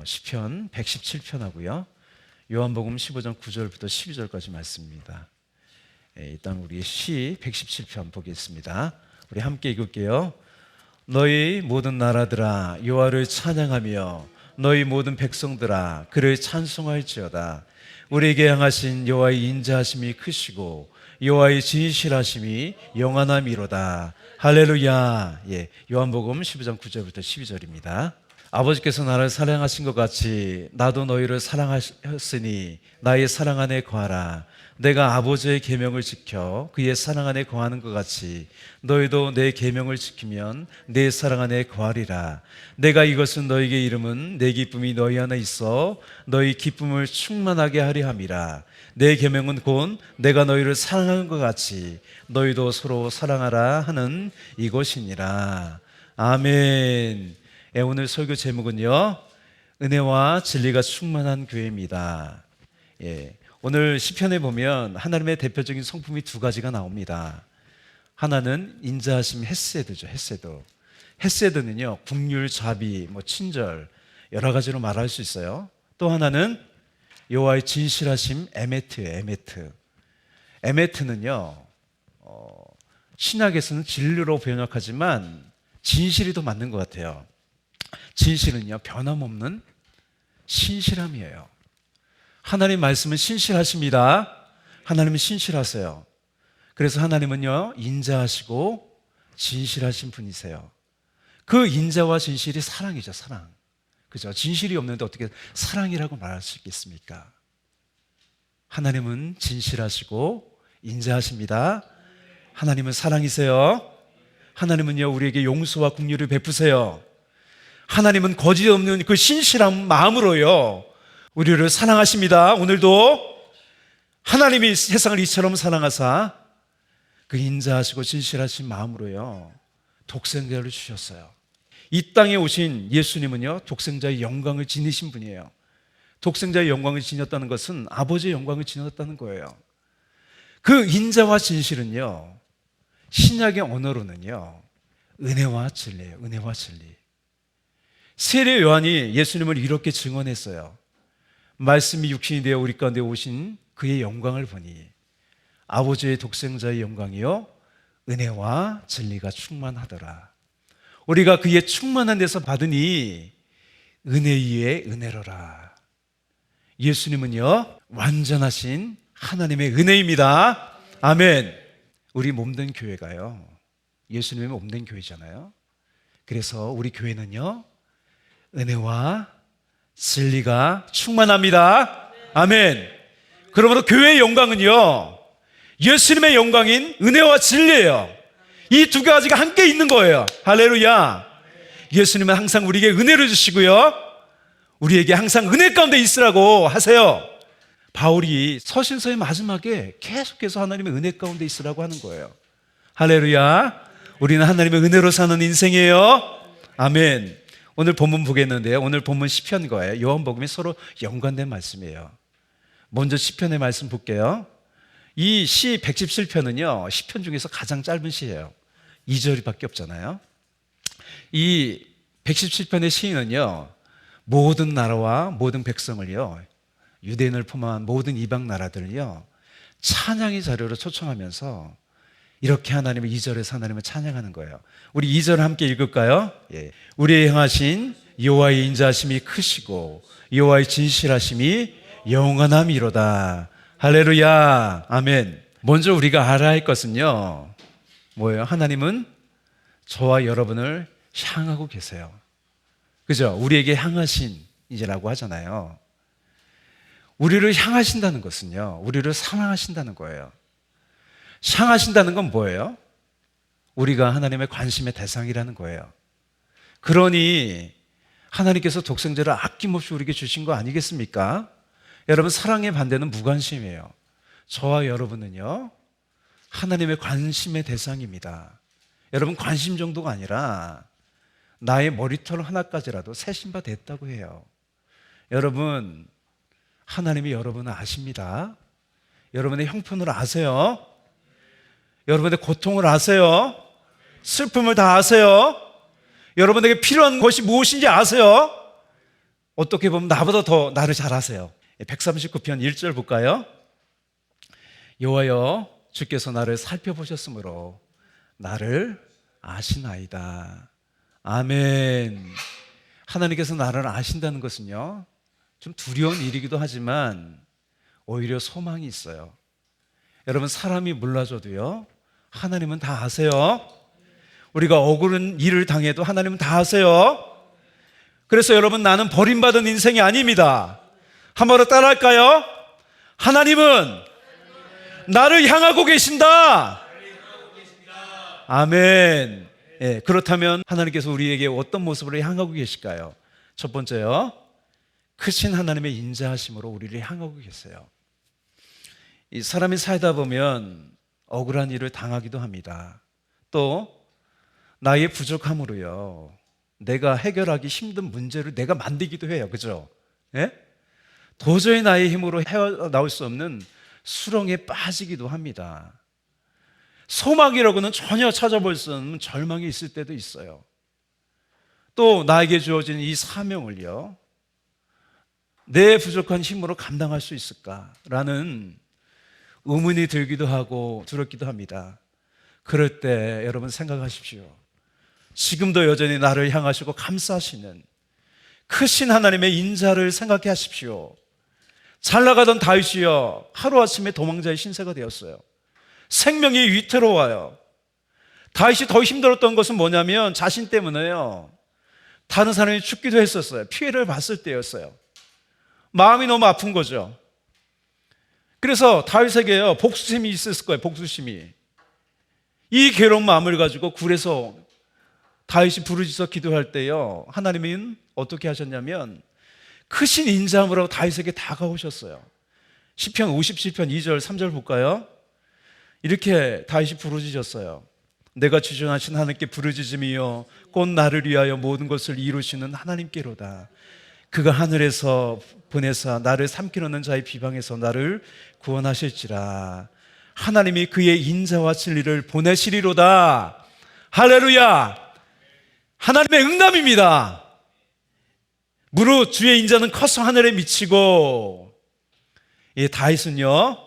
시편 117편하고요. 요한복음 15장 9절부터 12절까지 말씀입니다. 일단 우리 시 117편 보겠습니다. 우리 함께 읽을게요. 너희 모든 나라들아 여호와를 찬양하며 너희 모든 백성들아 그를 찬송할지어다. 우리에게 향하신 여호와의 인자하심이 크시고 여호와의 진실하심이 영원함이로다. 할렐루야. 요한복음 15장 9절부터 12절입니다. 아버지께서 나를 사랑하신 것 같이 나도 너희를 사랑하였으니 나의 사랑 안에 거하라. 내가 아버지의 계명을 지켜 그의 사랑 안에 거하는 것 같이 너희도 내 계명을 지키면 내 사랑 안에 거하리라. 내가 이것은 너희에게 이름은 내 기쁨이 너희 안에 있어 너희 기쁨을 충만하게 하려 함이라. 내 계명은 곧 내가 너희를 사랑하는 것 같이 너희도 서로 사랑하라 하는 이것이니라. 아멘. 오늘 설교 제목은요, 은혜와 진리가 충만한 교회입니다. 오늘 시편에 보면 하나님의 대표적인 성품이 두 가지가 나옵니다. 하나는 인자하심 헤세드죠. 헤세드는요 긍휼, 자비, 친절 여러 가지로 말할 수 있어요. 또 하나는 여호와의 진실하심 에메트예요. 에메트는요 신약에서는 진리로 번역하지만 진실이 더 맞는 것 같아요. 진실은요 변함없는 신실함이에요. 하나님 말씀은 신실하십니다. 하나님은 신실하세요. 그래서 하나님은요 인자하시고 진실하신 분이세요. 그 인자와 진실이 사랑이죠. 사랑. 그죠? 진실이 없는데 어떻게 사랑이라고 말할 수 있겠습니까? 하나님은 진실하시고 인자하십니다. 하나님은 사랑이세요. 하나님은요 우리에게 용서와 긍휼을 베푸세요. 하나님은 거짓 없는 그 신실한 마음으로요 우리를 사랑하십니다. 오늘도 하나님이 세상을 이처럼 사랑하사 그 인자하시고 진실하신 마음으로요 독생자를 주셨어요. 이 땅에 오신 예수님은요 독생자의 영광을 지니신 분이에요. 독생자의 영광을 지녔다는 것은 아버지의 영광을 지녔다는 거예요. 그 인자와 진실은요 신약의 언어로는요 은혜와 진리예요. 은혜와 진리. 세례 요한이 예수님을 이렇게 증언했어요. 말씀이 육신이 되어 우리 가운데 오신 그의 영광을 보니 아버지의 독생자의 영광이요 은혜와 진리가 충만하더라. 우리가 그의 충만한 데서 받으니 은혜 위에 은혜로라. 예수님은요 완전하신 하나님의 은혜입니다. 아멘. 우리 몸된 교회가요 예수님의 몸된 교회잖아요. 그래서 우리 교회는요 은혜와 진리가 충만합니다. 아멘. 그러므로 교회의 영광은요 예수님의 영광인 은혜와 진리예요. 이 두 가지가 함께 있는 거예요. 할렐루야. 예수님은 항상 우리에게 은혜를 주시고요 우리에게 항상 은혜 가운데 있으라고 하세요. 바울이 서신서의 마지막에 계속해서 하나님의 은혜 가운데 있으라고 하는 거예요. 할렐루야. 우리는 하나님의 은혜로 사는 인생이에요. 아멘. 오늘 본문 보겠는데요. 오늘 본문 시편 거예요. 요한복음이 서로 연관된 말씀이에요. 먼저 시편의 말씀 볼게요. 이 시 117편은요 시편 중에서 가장 짧은 시예요. 2절밖에 없잖아요. 이 117편의 시인은요 모든 나라와 모든 백성을요 유대인을 포함한 모든 이방 나라들을요 찬양의 자료로 초청하면서 이렇게 하나님을 2절에서 하나님을 찬양하는 거예요. 우리 2절 함께 읽을까요? 우리의 향하신 여호와의 인자하심이 크시고 여호와의 진실하심이 영원함이로다. 할렐루야. 아멘. 먼저 우리가 알아야 할 것은요 뭐예요? 하나님은 저와 여러분을 향하고 계세요. 그죠? 우리에게 향하신이라고 하잖아요. 우리를 향하신다는 것은요 우리를 사랑하신다는 거예요. 향하신다는 건 뭐예요? 우리가 하나님의 관심의 대상이라는 거예요. 그러니 하나님께서 독생자를 아낌없이 우리에게 주신 거 아니겠습니까? 여러분 사랑의 반대는 무관심이에요. 저와 여러분은요 하나님의 관심의 대상입니다. 여러분 관심 정도가 아니라 나의 머리털 하나까지라도 세신 바 됐다고 해요. 여러분 하나님이 여러분을 아십니다. 여러분의 형편을 아세요. 여러분의 고통을 아세요. 슬픔을 다 아세요. 여러분에게 필요한 것이 무엇인지 아세요. 어떻게 보면 나보다 더 나를 잘 아세요. 139편 1절 볼까요? 여호와여 주께서 나를 살펴보셨으므로 나를 아시나이다. 아멘. 하나님께서 나를 아신다는 것은요, 좀 두려운 일이기도 하지만 오히려 소망이 있어요. 여러분, 사람이 몰라줘도요, 하나님은 다 아세요. 우리가 억울한 일을 당해도 하나님은 다 아세요. 그래서 여러분, 나는 버림받은 인생이 아닙니다. 한번더 따라할까요? 하나님은 나를 향하고 계신다. 아멘. 예, 그렇다면 하나님께서 우리에게 어떤 모습으로 향하고 계실까요? 첫 번째요, 크신 하나님의 인자하심으로 우리를 향하고 계세요. 이 사람이 살다 보면 억울한 일을 당하기도 합니다. 또 나의 부족함으로요, 내가 해결하기 힘든 문제를 내가 만들기도 해요. 그죠? 예? 도저히 나의 힘으로 헤어나올 수 없는 수렁에 빠지기도 합니다. 소망이라고는 전혀 찾아볼 수 없는 절망이 있을 때도 있어요. 또 나에게 주어진 이 사명을요, 내 부족한 힘으로 감당할 수 있을까라는 의문이 들기도 하고 두렵기도 합니다. 그럴 때 여러분 생각하십시오. 지금도 여전히 나를 향하시고 감싸시는 크신 하나님의 인자를 생각해 하십시오. 잘 나가던 다윗이요, 하루아침에 도망자의 신세가 되었어요. 생명이 위태로워요. 다윗이 더 힘들었던 것은 뭐냐면 자신 때문에요, 다른 사람이 죽기도 했었어요. 피해를 봤을 때였어요. 마음이 너무 아픈 거죠. 그래서 다윗에게요, 복수심이 있었을 거예요. 복수심이. 이 괴로운 마음을 가지고 굴에서 다윗이 부르짖어 기도할 때요, 하나님은 어떻게 하셨냐면 크신 인자함으로 다윗에게 다가오셨어요. 시편 57편 2절 3절 볼까요? 이렇게 다윗이 부르짖었어요. 내가 주전하신 하나님께 부르짖음이여 곧 나를 위하여 모든 것을 이루시는 하나님께로다. 그가 하늘에서 보내사 나를 삼키려는 자의 비방에서 나를 구원하실지라. 하나님이 그의 인자와 진리를 보내시리로다. 할렐루야. 하나님의 응답입니다. 무릇 주의 인자는 커서 하늘에 미치고, 이 다윗은요,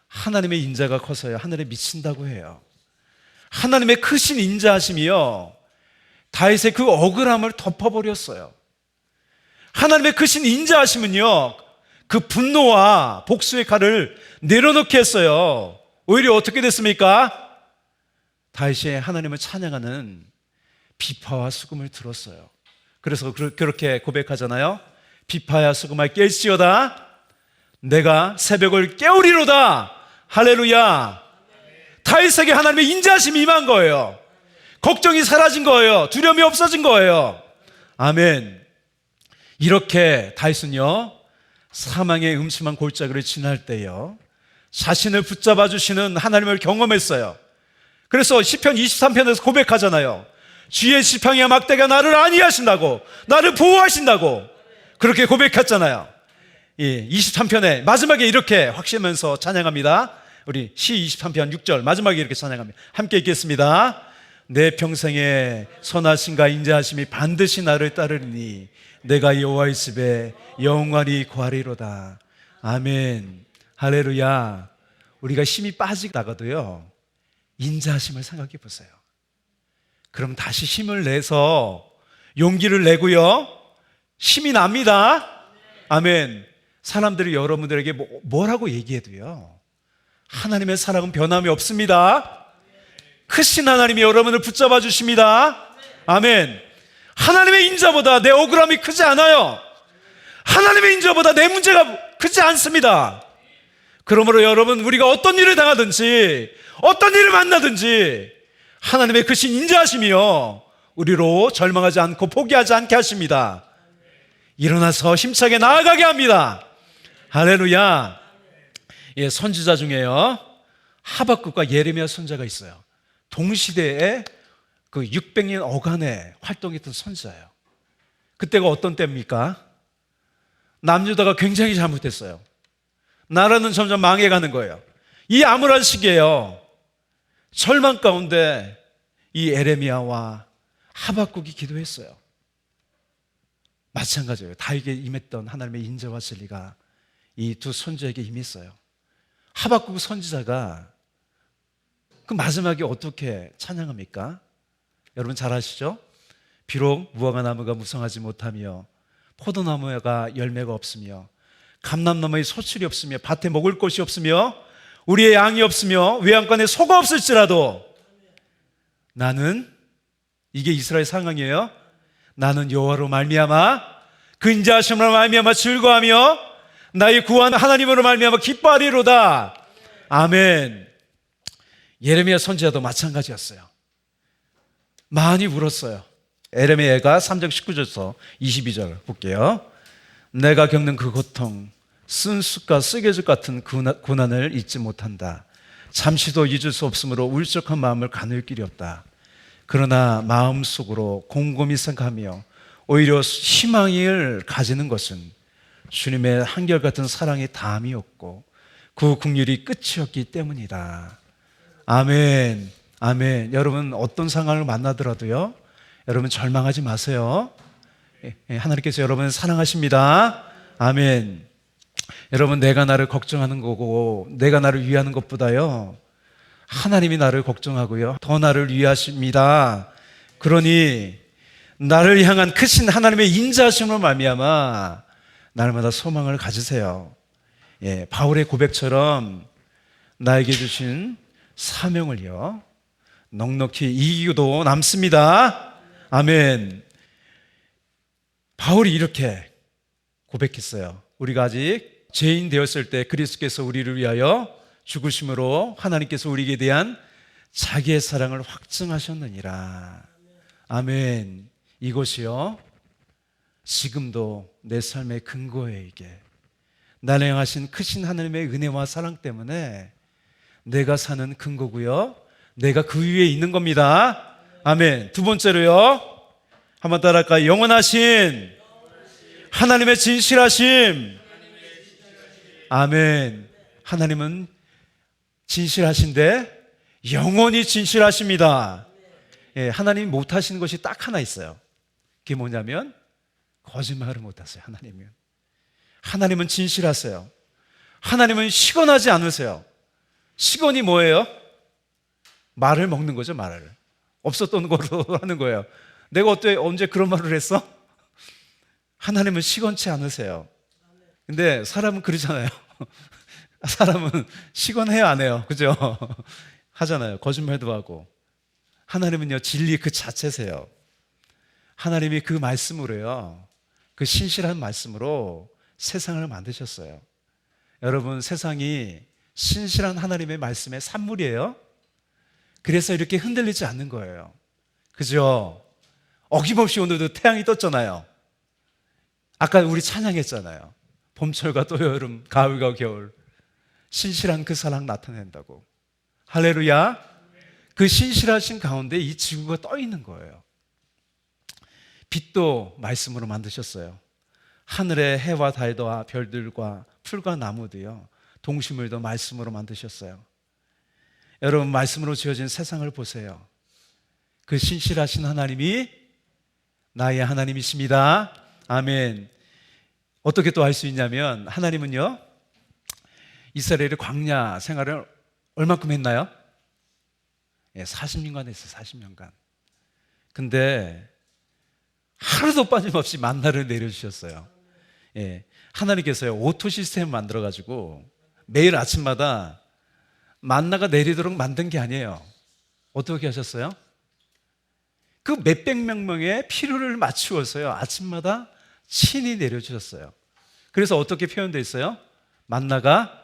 하나님의 인자가 커서요 하늘에 미친다고 해요. 하나님의 크신 인자하심이요, 다윗의 그 억울함을 덮어버렸어요. 하나님의 크신 인자하심은요, 그 분노와 복수의 칼을 내려놓게 했어요. 오히려 어떻게 됐습니까? 다윗이 하나님을 찬양하는 비파와 수금을 들었어요. 그래서 그렇게 고백하잖아요. 비파야 수금아 깰지어다. 내가 새벽을 깨우리로다. 할렐루야. 다윗에게 하나님의 인자하심이 임한 거예요. 걱정이 사라진 거예요. 두려움이 없어진 거예요. 아멘. 이렇게 다윗은요, 사망의 음침한 골짜기를 지날 때요, 자신을 붙잡아 주시는 하나님을 경험했어요. 그래서 시편 23편에서 고백하잖아요. 주의 지팡이와 막대가 나를 안위하신다고, 나를 보호하신다고 그렇게 고백했잖아요. 23편에 마지막에 이렇게 확신하면서 찬양합니다. 우리 시 23편 6절 마지막에 이렇게 찬양합니다. 함께 읽겠습니다. 내 평생에 선하심과 인자하심이 반드시 나를 따르니 내가 여호와의 집에 영원히 거하리로다. 아멘. 할렐루야. 우리가 힘이 빠지다가도요, 인자하심을 생각해 보세요. 그럼 다시 힘을 내서 용기를 내고요, 힘이 납니다. 아멘. 사람들이 여러분들에게 뭐라고 얘기해도요, 하나님의 사랑은 변함이 없습니다. 크신 하나님이 여러분을 붙잡아 주십니다. 아멘. 하나님의 인자보다 내 억울함이 크지 않아요. 하나님의 인자보다 내 문제가 크지 않습니다. 그러므로 여러분, 우리가 어떤 일을 당하든지 어떤 일을 만나든지 하나님의 크신 인자하심이요, 우리로 절망하지 않고 포기하지 않게 하십니다. 일어나서 힘차게 나아가게 합니다. 할렐루야. 예, 선지자 중에요, 하박국과 예레미야 선지자가 있어요. 동시대에 그 600년 어간에 활동했던 선지자예요. 그때가 어떤 때입니까? 남유다가 굉장히 잘못했어요. 나라는 점점 망해가는 거예요. 이 암울한 시기에요, 절망 가운데 이 예레미야와 하박국이 기도했어요. 마찬가지예요. 다윗에게 임했던 하나님의 인자와 진리가 이 두 선지자에게 임했어요. 하박국 선지자가 그 마지막에 어떻게 찬양합니까? 여러분 잘 아시죠? 비록 무화과 나무가 무성하지 못하며 포도나무가 열매가 없으며 감람나무에 소출이 없으며 밭에 먹을 것이 없으며 우리의 양이 없으며 외양간에 소가 없을지라도 나는, 이게 이스라엘 상황이에요. 나는 여호와로 말미암아 그 인자하심으로 말미암아 즐거워하며 나의 구원 하나님으로 말미암아 기뻐하리로다. 아멘. 예레미야 선지자도 마찬가지였어요. 많이 울었어요. 예레미야가 3장 19절에서 22절 볼게요. 내가 겪는 그 고통, 쓴 숯과 쓰개질 같은 고난을 잊지 못한다. 잠시도 잊을 수 없으므로 울적한 마음을 가눌 길이 없다. 그러나 마음속으로 곰곰이 생각하며 오히려 희망을 가지는 것은 주님의 한결같은 사랑의 다함이었고 그 긍휼이 끝이었기 때문이다. 아멘. 아멘. 여러분 어떤 상황을 만나더라도요, 여러분 절망하지 마세요. 하나님께서 여러분을 사랑하십니다. 아멘. 여러분, 내가 나를 걱정하는 거고 내가 나를 위하는 것보다요, 하나님이 나를 걱정하고요 더 나를 위하십니다. 그러니 나를 향한 크신 하나님의 인자하심으로 말미암아 날마다 소망을 가지세요. 바울의 고백처럼 나에게 주신 사명을요 넉넉히 이기고도 남습니다. 아멘. 바울이 이렇게 고백했어요. 우리가 아직 죄인 되었을 때 그리스도께서 우리를 위하여 죽으심으로 하나님께서 우리에게 대한 자기의 사랑을 확증하셨느니라. 아멘. 이것이요 지금도 내 삶의 근거에 이게 나를 향하신 크신 하나님의 은혜와 사랑 때문에 내가 사는 근거고요, 내가 그 위에 있는 겁니다. 아멘. 두 번째로요, 한번 따라할까요? 영원하신 하나님의 진실하심. 아멘. 하나님은 진실하신데 영원히 진실하십니다. 하나님이 못하시는 것이 딱 하나 있어요. 그게 뭐냐면 거짓말을 못하세요. 하나님은 진실하세요. 하나님은 시건하지 않으세요. 시건이 뭐예요? 말을 먹는 거죠. 말을 없었던 거로 하는 거예요. 내가 언제 그런 말을 했어? 하나님은 시건치 않으세요. 근데 사람은 그러잖아요. 사람은 시건해요, 안 해요? 그죠? 하잖아요. 거짓말도 하고. 하나님은요 진리 그 자체세요. 하나님이 그 말씀으로요, 그 신실한 말씀으로 세상을 만드셨어요. 여러분, 세상이 신실한 하나님의 말씀의 산물이에요. 그래서 이렇게 흔들리지 않는 거예요. 그죠? 어김없이 오늘도 태양이 떴잖아요. 아까 우리 찬양했잖아요. 봄철과 또 여름, 가을과 겨울, 신실한 그 사랑 나타낸다고. 할렐루야. 그 신실하신 가운데 이 지구가 떠 있는 거예요. 빛도 말씀으로 만드셨어요. 하늘의 해와 달과 별들과 풀과 나무도요, 동식물도 말씀으로 만드셨어요. 여러분, 말씀으로 지어진 세상을 보세요. 그 신실하신 하나님이 나의 하나님이십니다. 아멘. 어떻게 또 알 수 있냐면, 하나님은요 이스라엘의 광야 생활을 얼마큼 했나요? 40년간 했어요. 40년간. 근데 하루도 빠짐없이 만나를 내려주셨어요. 하나님께서요 오토 시스템 만들어가지고 매일 아침마다 만나가 내리도록 만든 게 아니에요. 어떻게 하셨어요? 그 몇백 명의 필요를 맞추어서요 아침마다 친히 내려주셨어요. 그래서 어떻게 표현되어 있어요? 만나가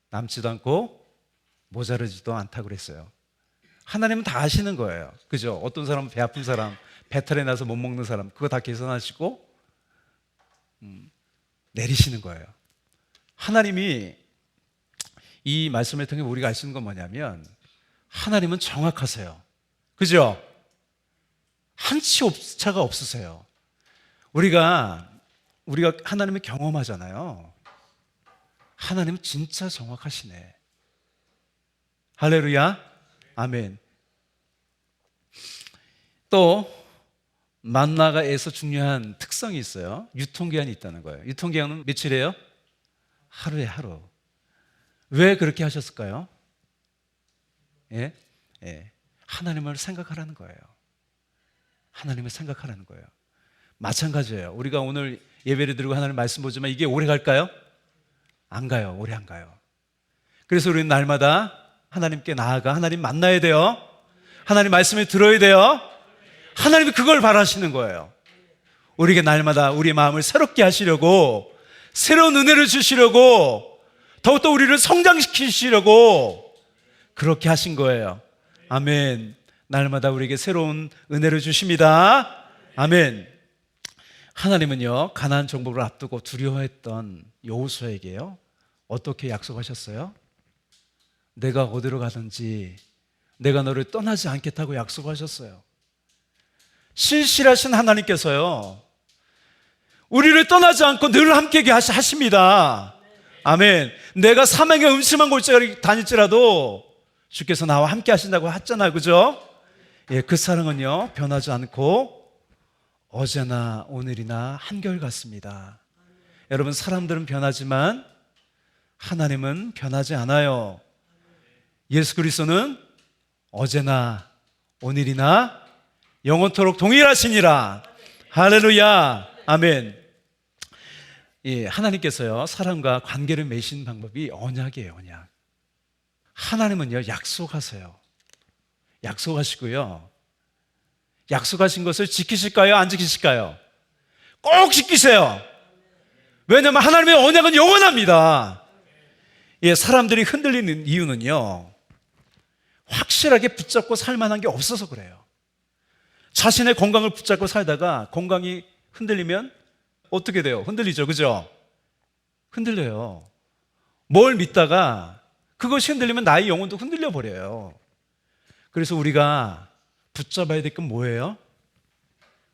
남지도 않고 모자르지도 않다고 그랬어요. 하나님은 다 아시는 거예요. 그죠? 어떤 사람은 배 아픈 사람, 배탈이 나서 못 먹는 사람, 그거 다 계산하시고 내리시는 거예요. 하나님이 이 말씀을 통해 우리가 알 수 있는 건 뭐냐면, 하나님은 정확하세요. 그죠? 한치 오차가 없으세요. 우리가 하나님을 경험하잖아요. 하나님은 진짜 정확하시네. 할렐루야. 아멘. 또 만나가에서 중요한 특성이 있어요. 유통기한이 있다는 거예요. 유통기한은 며칠이에요? 하루에 하루. 왜 그렇게 하셨을까요? 예? 예. 하나님을 생각하라는 거예요. 하나님을 생각하라는 거예요. 마찬가지예요. 우리가 오늘 예배를 드리고 하나님 말씀 보지만 이게 오래 갈까요? 안 가요. 오래 안 가요. 그래서 우리는 날마다 하나님께 나아가 하나님 만나야 돼요. 하나님 말씀을 들어야 돼요. 하나님이 그걸 바라시는 거예요. 우리에게 날마다 우리의 마음을 새롭게 하시려고, 새로운 은혜를 주시려고, 더욱더 우리를 성장시키시려고 그렇게 하신 거예요. 아멘. 날마다 우리에게 새로운 은혜를 주십니다. 아멘. 하나님은요, 가나안 정복을 앞두고 두려워했던 여호수아에게요, 어떻게 약속하셨어요? 내가 어디로 가든지 내가 너를 떠나지 않겠다고 약속하셨어요. 신실하신 하나님께서요, 우리를 떠나지 않고 늘 함께 하십니다. 아멘. 내가 사망의 음침한 골짜기를 다닐지라도 주께서 나와 함께 하신다고 했잖아요. 그죠? 예, 그 사랑은요, 변하지 않고 어제나 오늘이나 한결같습니다. 여러분, 사람들은 변하지만 하나님은 변하지 않아요. 예수 그리스도는 어제나 오늘이나 영원토록 동일하시니라. 할렐루야. 아멘. 예, 하나님께서요, 사람과 관계를 맺으신 방법이 언약이에요. 언약. 하나님은요, 약속하세요. 약속하시고요, 약속하신 것을 지키실까요? 안 지키실까요? 꼭 지키세요. 왜냐하면 하나님의 언약은 영원합니다. 예, 사람들이 흔들리는 이유는요, 확실하게 붙잡고 살 만한 게 없어서 그래요. 자신의 건강을 붙잡고 살다가 건강이 흔들리면 어떻게 돼요? 흔들리죠. 그죠? 흔들려요. 뭘 믿다가 그것이 흔들리면 나의 영혼도 흔들려 버려요. 그래서 우리가 붙잡아야 될 건 뭐예요?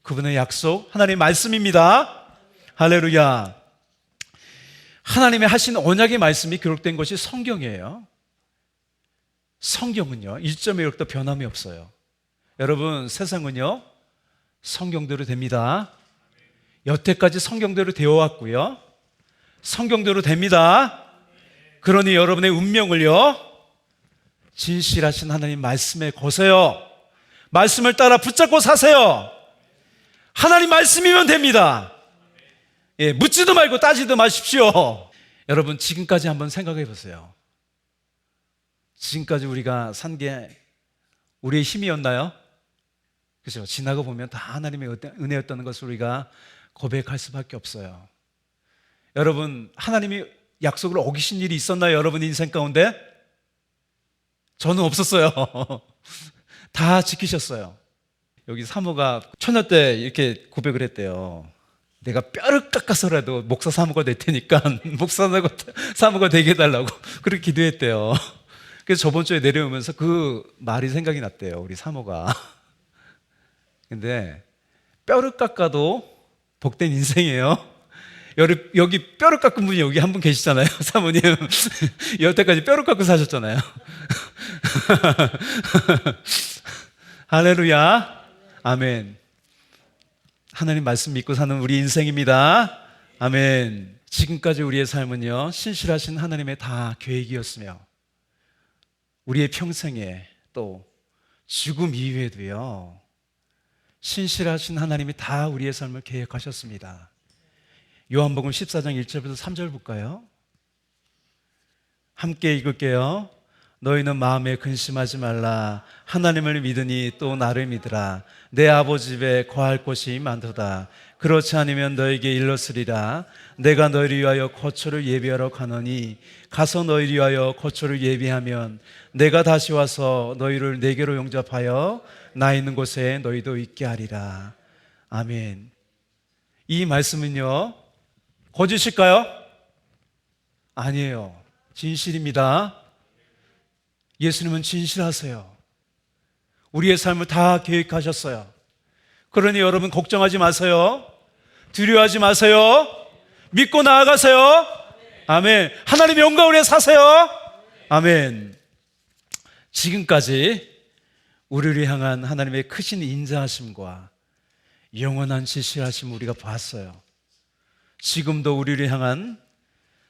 그분의 약속, 하나님의 말씀입니다. 할렐루야. 하나님의 하신 언약의 말씀이 기록된 것이 성경이에요. 성경은요, 1.1도 변함이 없어요. 여러분, 세상은요, 성경대로 됩니다. 여태까지 성경대로 되어 왔고요, 성경대로 됩니다. 그러니 여러분의 운명을요, 진실하신 하나님 말씀에 거세요. 말씀을 따라 붙잡고 사세요. 하나님 말씀이면 됩니다. 예, 묻지도 말고 따지도 마십시오. 여러분, 지금까지 한번 생각해 보세요. 지금까지 우리가 산 게 우리의 힘이었나요? 그죠? 지나고 보면 다 하나님의 은혜였다는 것을 우리가 고백할 수밖에 없어요. 여러분, 하나님이 약속을 어기신 일이 있었나요? 여러분 인생 가운데? 저는 없었어요. 다 지키셨어요. 여기 사모가 처녀 때 이렇게 고백을 했대요. 내가 뼈를 깎아서라도 목사 사모가 될 테니까 목사 사모가 되게 해달라고 그렇게 기도했대요. 그래서 저번 주에 내려오면서 그 말이 생각이 났대요, 우리 사모가. 근데 뼈를 깎아도 복된 인생이에요. 여기 뼈를 깎은 분이 여기 한 분 계시잖아요. 사모님 여태까지 뼈를 깎고 사셨잖아요. 할렐루야. 아멘. 하나님 말씀 믿고 사는 우리 인생입니다. 아멘. 지금까지 우리의 삶은요, 신실하신 하나님의 다 계획이었으며 우리의 평생에 또 죽음 이후에도요, 신실하신 하나님이 다 우리의 삶을 계획하셨습니다. 요한복음 14장 1절부터 3절 볼까요? 함께 읽을게요. 너희는 마음에 근심하지 말라. 하나님을 믿으니 또 나를 믿으라. 내 아버지 집에 거할 곳이 많도다. 그렇지 않으면 너에게 일렀으리라. 내가 너희를 위하여 거처를 예비하러 가노니 가서 너희를 위하여 거처를 예비하면 내가 다시 와서 너희를 내게로 영접하여 나 있는 곳에 너희도 있게 하리라. 아멘. 이 말씀은요, 거짓일까요? 아니에요. 진실입니다. 예수님은 진실하세요. 우리의 삶을 다 계획하셨어요. 그러니 여러분 걱정하지 마세요. 두려워하지 마세요. 믿고 나아가세요. 아멘. 하나님의 영광을 위해 사세요. 아멘. 지금까지 우리를 향한 하나님의 크신 인자하심과 영원한 진실하심 우리가 봤어요. 지금도 우리를 향한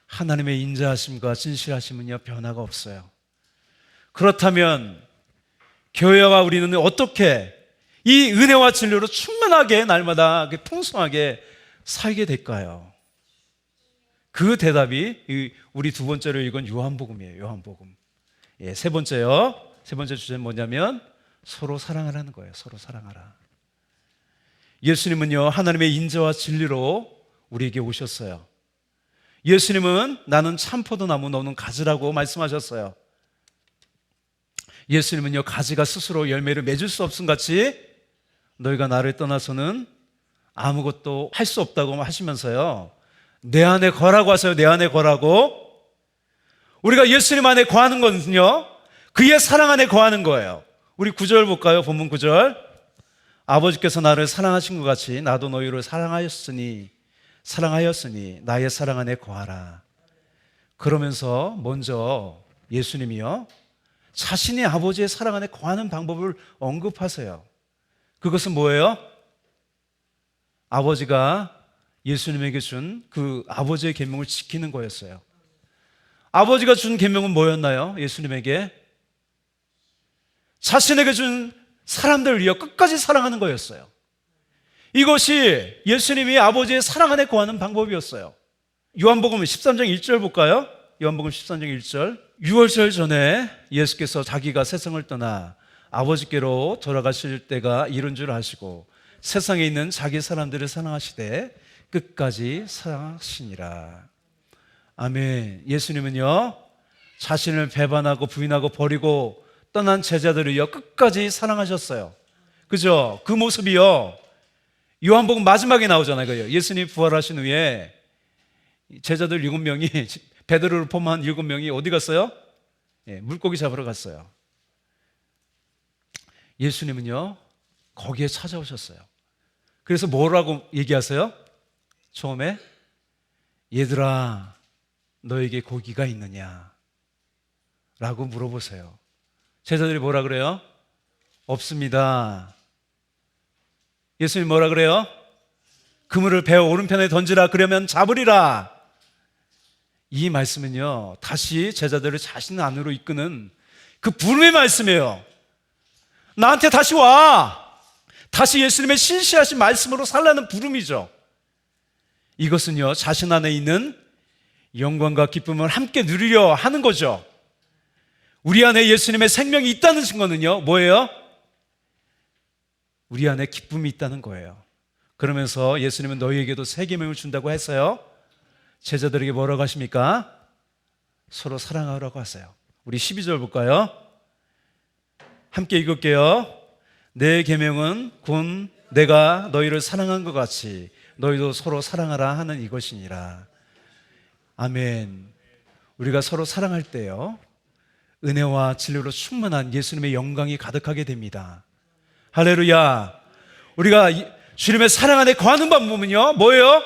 하나님의 인자하심과 진실하심은요 변화가 없어요. 그렇다면 교회와 우리는 어떻게 이 은혜와 진리로 충만하게 날마다 풍성하게 살게 될까요? 그 대답이 우리 두 번째로 읽은 요한복음이에요. 요한복음. 세 번째요. 세 번째 주제는 뭐냐면 서로 사랑하라는 거예요. 서로 사랑하라. 예수님은요 하나님의 인자와 진리로 우리에게 오셨어요. 예수님은 나는 참포도나무 너는 가지라고 말씀하셨어요. 예수님은요 가지가 스스로 열매를 맺을 수 없음 같이 너희가 나를 떠나서는 아무것도 할 수 없다고 하시면서요 내 안에 거라고 하세요. 내 안에 거라고. 우리가 예수님 안에 거하는 것은요 그의 사랑 안에 거하는 거예요. 우리 9절 볼까요? 본문 9절. 아버지께서 나를 사랑하신 것 같이 나도 너희를 사랑하였으니 나의 사랑 안에 거하라. 그러면서 먼저 예수님이요 자신이 아버지의 사랑 안에 거하는 방법을 언급하세요. 그것은 뭐예요? 아버지가 예수님에게 준 그 아버지의 계명을 지키는 거였어요. 아버지가 준 계명은 뭐였나요? 예수님에게 자신에게 준 사람들을 위해 끝까지 사랑하는 거였어요. 이것이 예수님이 아버지의 사랑 안에 거하는 방법이었어요. 요한복음 13장 1절 볼까요? 요한복음 13장 1절. 유월절 전에 예수께서 자기가 세상을 떠나 아버지께로 돌아가실 때가 이른 줄 아시고 세상에 있는 자기 사람들을 사랑하시되 끝까지 사랑하시니라. 아멘. 예수님은요 자신을 배반하고 부인하고 버리고 떠난 제자들을요 끝까지 사랑하셨어요. 그죠? 그 모습이요 요한복음 마지막에 나오잖아요. 예수님 부활하신 후에 제자들 7명이 베드로를 포함한 7명이 어디 갔어요? 물고기 잡으러 갔어요. 예수님은요 거기에 찾아오셨어요. 그래서 뭐라고 얘기하세요? 처음에 얘들아 너에게 고기가 있느냐? 라고 물어보세요. 제자들이 뭐라 그래요? 없습니다. 예수님 뭐라 그래요? 그물을 배 오른편에 던지라 그러면 잡으리라. 이 말씀은요 다시 제자들을 자신 안으로 이끄는 그 부름의 말씀이에요. 나한테 다시 와. 다시 예수님의 신실하신 말씀으로 살라는 부름이죠. 이것은요 자신 안에 있는 영광과 기쁨을 함께 누리려 하는 거죠. 우리 안에 예수님의 생명이 있다는 증거는요 뭐예요? 우리 안에 기쁨이 있다는 거예요. 그러면서 예수님은 너희에게도 새 계명을 준다고 했어요. 제자들에게 뭐라고 하십니까? 서로 사랑하라고 하세요. 우리 12절 볼까요? 함께 읽을게요. 내 계명은 곧 내가 너희를 사랑한 것 같이 너희도 서로 사랑하라 하는 이것이니라. 아멘. 우리가 서로 사랑할 때요 은혜와 진리로 충만한 예수님의 영광이 가득하게 됩니다. 할렐루야. 우리가 주님의 사랑 안에 거하는 방법은요 뭐예요?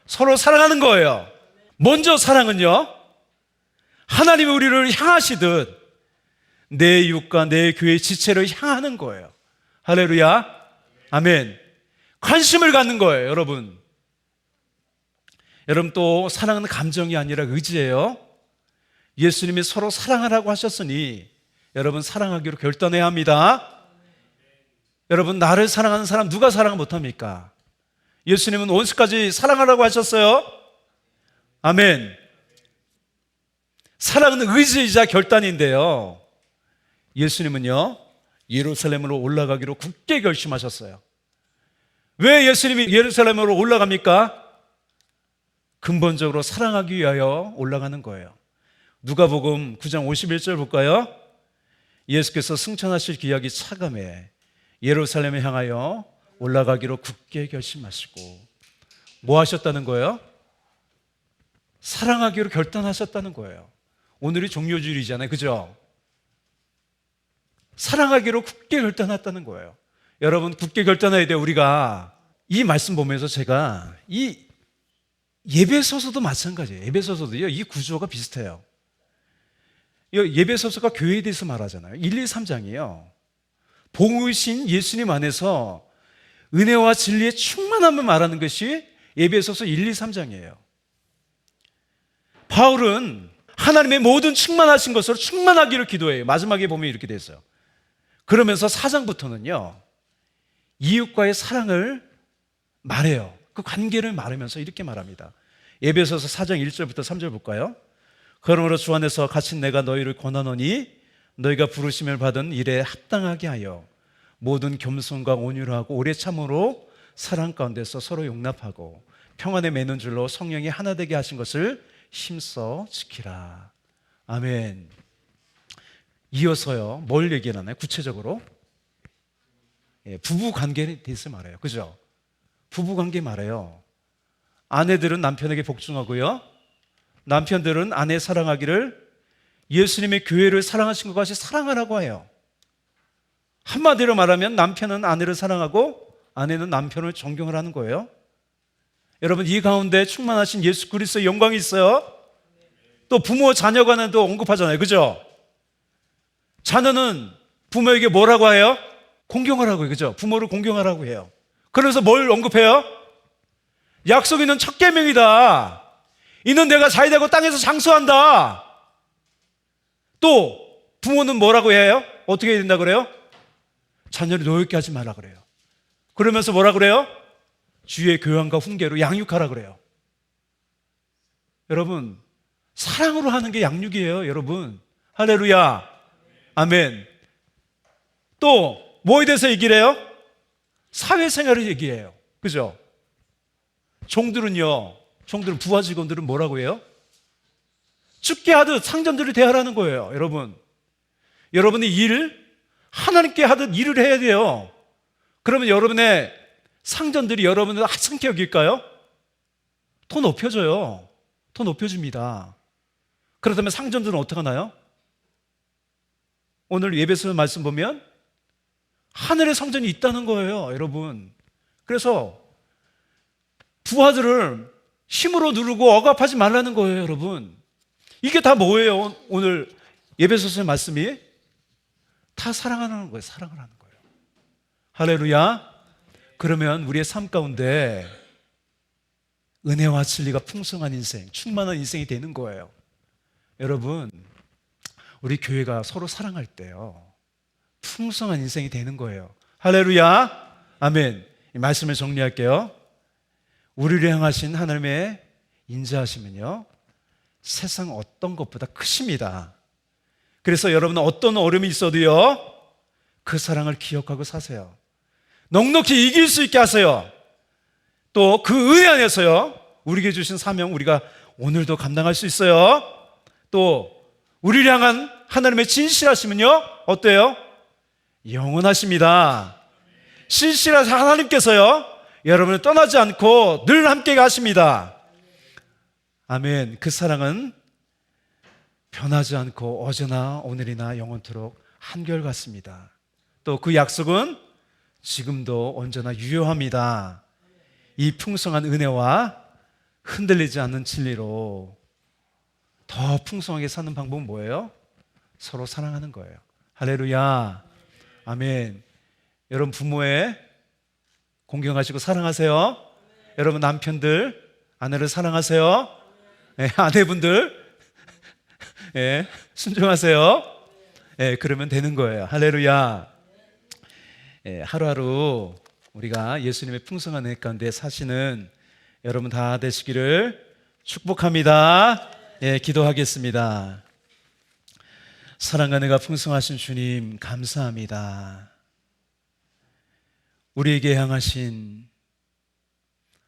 서로 사랑하는 거예요. 먼저 사랑은요 하나님이 우리를 향하시듯 내 이웃과 내 교회의 지체를 향하는 거예요. 할렐루야. 아멘. 관심을 갖는 거예요. 여러분 또 사랑은 감정이 아니라 의지예요. 예수님이 서로 사랑하라고 하셨으니 여러분 사랑하기로 결단해야 합니다. 여러분 나를 사랑하는 사람 누가 사랑 못합니까? 예수님은 원수까지 사랑하라고 하셨어요. 아멘. 사랑은 의지이자 결단인데요 예수님은요 예루살렘으로 올라가기로 굳게 결심하셨어요. 왜 예수님이 예루살렘으로 올라갑니까? 근본적으로 사랑하기 위하여 올라가는 거예요. 누가복음 9장 51절 볼까요? 예수께서 승천하실 기약이 차감해 예루살렘에 향하여 올라가기로 굳게 결심하시고 뭐 하셨다는 거예요? 사랑하기로 결단하셨다는 거예요. 오늘이 종료주일이잖아요. 그죠? 사랑하기로 굳게 결단했다는 거예요. 여러분 굳게 결단해야 돼요. 우리가 이 말씀 보면서 제가 이 예배서서도 마찬가지예요. 예배서서도요 이 구조가 비슷해요. 예배서서가 교회에 대해서 말하잖아요. 1, 2, 3장이에요. 복이신 예수님 안에서 은혜와 진리의 충만함을 말하는 것이 에베소서 1, 2, 3장이에요. 바울은 하나님의 모든 충만하신 것으로 충만하기를 기도해요. 마지막에 보면 이렇게 돼 있어요. 그러면서 4장부터는요, 이웃과의 사랑을 말해요. 그 관계를 말하면서 이렇게 말합니다. 에베소서 4장 1절부터 3절 볼까요? 그러므로 주 안에서 갇힌 내가 너희를 권하노니 너희가 부르심을 받은 일에 합당하게 하여 모든 겸손과 온유하고 오래 참으로 사랑 가운데서 서로 용납하고 평안에 매는 줄로 성령이 하나 되게 하신 것을 힘써 지키라. 아멘. 이어서요, 뭘 얘기하나요? 구체적으로 부부 관계에 대해서 말해요. 그죠? 부부 관계 말해요. 아내들은 남편에게 복종하고요, 남편들은 아내 사랑하기를 예수님의 교회를 사랑하신 것 같이 사랑하라고 해요. 한마디로 말하면 남편은 아내를 사랑하고 아내는 남편을 존경을 하는 거예요. 여러분, 이 가운데 충만하신 예수 그리스도의 영광이 있어요. 또 부모 자녀 간에도 언급하잖아요. 그죠? 자녀는 부모에게 뭐라고 해요? 공경하라고 해요. 그죠? 부모를 공경하라고 해요. 그래서 뭘 언급해요? 약속 있는 첫 계명이다. 이는 내가 자기되고 땅에서 장수한다. 또 부모는 뭐라고 해요? 어떻게 해야 된다 그래요? 자녀를 노엽게 하지 말라 그래요. 그러면서 뭐라 그래요? 주의 교양과 훈계로 양육하라 그래요. 여러분, 사랑으로 하는 게 양육이에요. 여러분, 할렐루야, 아멘. 또 뭐에 대해서 얘기를 해요? 사회생활을 얘기해요. 그죠? 종들은 부하 직원들은 뭐라고 해요? 죽게 하듯 상전들을 대하라는 거예요. 여러분이 하나님께 하듯 일을 해야 돼요. 그러면 여러분의 상전들이 여러분을 하찮게 여길까요? 더 높여줘요. 더 높여줍니다. 그렇다면 상전들은 어떻게 하나요? 오늘 예배서 말씀 보면 하늘의 상전이 있다는 거예요, 여러분. 그래서 부하들을 힘으로 누르고 억압하지 말라는 거예요, 여러분. 이게 다 뭐예요? 오늘 예배소서의 말씀이 다 사랑하는 거예요. 사랑을 하는 거예요. 할렐루야. 그러면 우리의 삶 가운데 은혜와 진리가 풍성한 인생, 충만한 인생이 되는 거예요. 여러분, 우리 교회가 서로 사랑할 때요, 풍성한 인생이 되는 거예요. 할렐루야, 아멘. 이 말씀을 정리할게요. 우리를 향하신 하나님의 인자하심은요, 세상 어떤 것보다 크십니다. 그래서 여러분은 어떤 어려움이 있어도요, 그 사랑을 기억하고 사세요. 넉넉히 이길 수 있게 하세요. 또 그 은혜 안에서요, 우리에게 주신 사명 우리가 오늘도 감당할 수 있어요. 또 우리를 향한 하나님의 진실하심은요, 어때요? 영원하십니다. 신실하신 하나님께서요, 여러분을 떠나지 않고 늘 함께 가십니다. 아멘. 그 사랑은 변하지 않고 어제나 오늘이나 영원토록 한결같습니다. 또 그 약속은 지금도 언제나 유효합니다. 이 풍성한 은혜와 흔들리지 않는 진리로 더 풍성하게 사는 방법은 뭐예요? 서로 사랑하는 거예요. 할렐루야, 아멘. 여러분, 부모의 공경하시고 사랑하세요. 여러분, 남편들 아내를 사랑하세요. 네, 아내분들 네, 순종하세요. 네, 그러면 되는 거예요. 할렐루야. 네, 하루하루 우리가 예수님의 풍성한 은혜 가운데 사시는 여러분 다 되시기를 축복합니다. 네, 기도하겠습니다. 사랑과 은혜가 풍성하신 주님, 감사합니다. 우리에게 향하신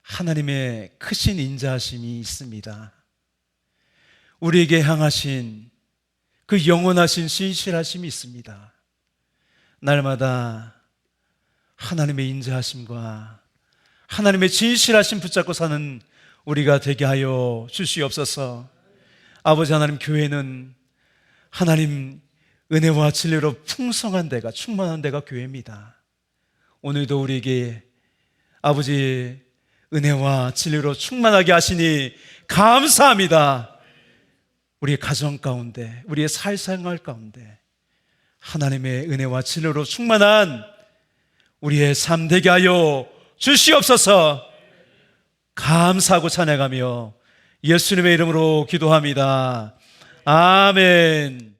하나님의 크신 인자하심이 있습니다. 우리에게 향하신 그 영원하신 신실하심이 있습니다. 날마다 하나님의 인자하심과 하나님의 진실하심 붙잡고 사는 우리가 되게 하여 주시옵소서. 아버지 하나님, 교회는 하나님 은혜와 진리로 풍성한 데가, 충만한 데가 교회입니다. 오늘도 우리에게 아버지 은혜와 진리로 충만하게 하시니 감사합니다. 우리의 가정 가운데, 우리의 사회생활 가운데 하나님의 은혜와 진리로 충만한 우리의 삶 되게 하여 주시옵소서. 감사하고 찬양하며 예수님의 이름으로 기도합니다. 아멘.